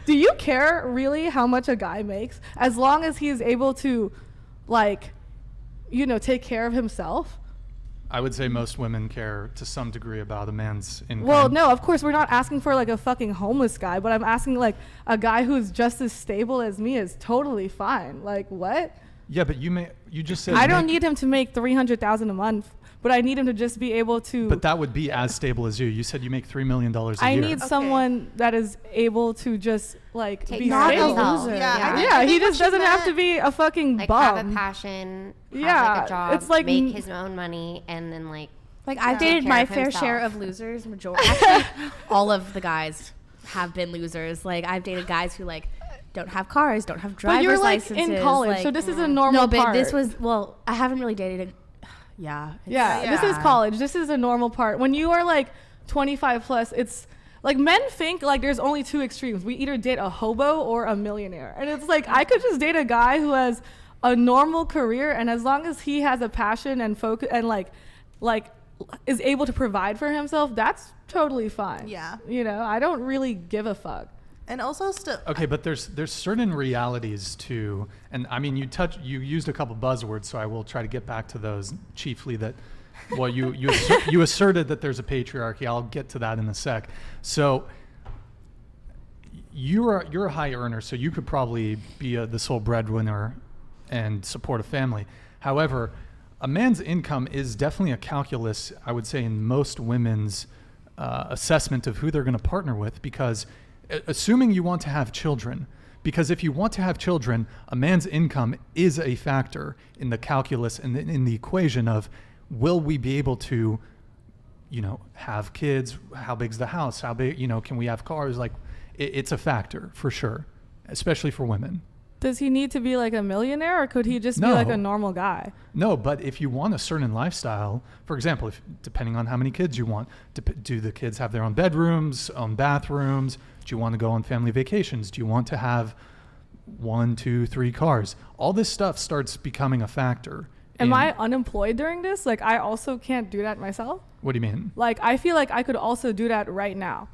Do you care really how much a guy makes as long as he is able to, like, you know, take care of himself? I would say most women care to some degree about a man's income. Well, no, of course, we're not asking for, like, a fucking homeless guy, but I'm asking, like, a guy who's just as stable as me is totally fine. Like, what? Yeah, but you just said... I don't need him to make $300,000 a month, but I need him to just be able to... But that would be as stable as you. You said you make $3 million a year. I need someone that is able to just, like, Take be care of stable. himself. Yeah, he just doesn't have to be a fucking like bum. have a passion, have Yeah, like a job, it's like make his own money, and then like I've take dated care my of fair himself. share of losers. Actually, all of the guys have been losers. Like I've dated guys who like don't have cars, don't have driver's But you're, like, licenses. in college, like, so this is a normal no, but part. this was I haven't really dated. Yeah, This is college. This is a normal part. When you are like 25 plus, it's like men think like there's only two extremes. We either date a hobo or a millionaire. And it's like I could just date a guy who has a normal career, and as long as he has a passion and focus and like is able to provide for himself, that's totally fine. Yeah. You know, I don't really give a fuck. And also okay, but there's certain realities too, and I mean you used a couple buzzwords, so I will try to get back to those. Chiefly that, well, you asserted that there's a patriarchy. I'll get to that in a sec. So you're a high earner, so you could probably be the sole breadwinner and support a family. However, a man's income is definitely a calculus, I would say, in most women's assessment of who they're going to partner with, because assuming you want to have children, because if you want to have children, a man's income is a factor in the calculus and in the equation of will we be able to, you know, have kids? How big's the house? How big, you know, can we have cars? Like, it's a factor for sure, especially for women. Does he need to be like a millionaire, or could he just be like a normal guy? No, but if you want a certain lifestyle, for example, depending on how many kids you want, do the kids have their own bedrooms, own bathrooms? Do you want to go on family vacations? Do you want to have 1, 2, 3 cars? All this stuff starts becoming a factor. Am I unemployed during this? Like, I also can't do that myself? What do you mean? Like, I feel like I could also do that right now.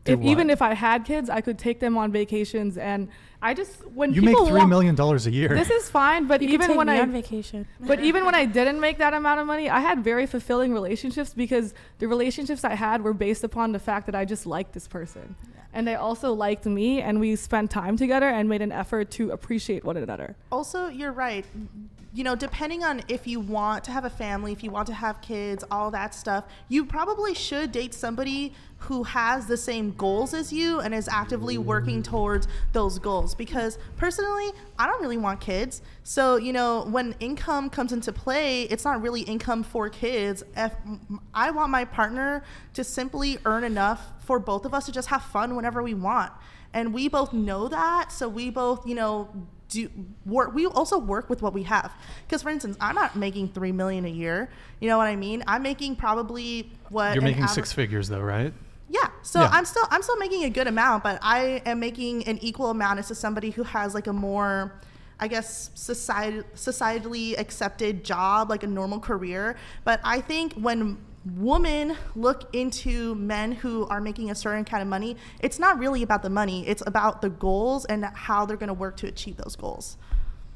Even if I had kids, I could take them on vacations, and I just when you people make $3 million a year. This is fine, but you even when on vacation. But even when I didn't make that amount of money, I had very fulfilling relationships because the relationships I had were based upon the fact that I just liked this person, and they also liked me, and we spent time together and made an effort to appreciate one another. Also, you're right. You know, depending on if you want to have a family, if you want to have kids, all that stuff, you probably should date somebody who has the same goals as you and is actively working towards those goals. Because personally, I don't really want kids. So, you know, when income comes into play, it's not really income for kids. If I want my partner to simply earn enough for both of us to just have fun whenever we want. And we both know that. So we both, you know, we also work with what we have, because for instance, I'm not making $3 million a year, you know what I mean? I'm making probably what you're making 6 figures though, right? Yeah, so yeah. I'm still making a good amount, but I am making an equal amount as to somebody who has like a more, I guess, societally accepted job, like a normal career. But I think when women look into men who are making a certain kind of money, it's not really about the money. It's about the goals and how they're going to work to achieve those goals.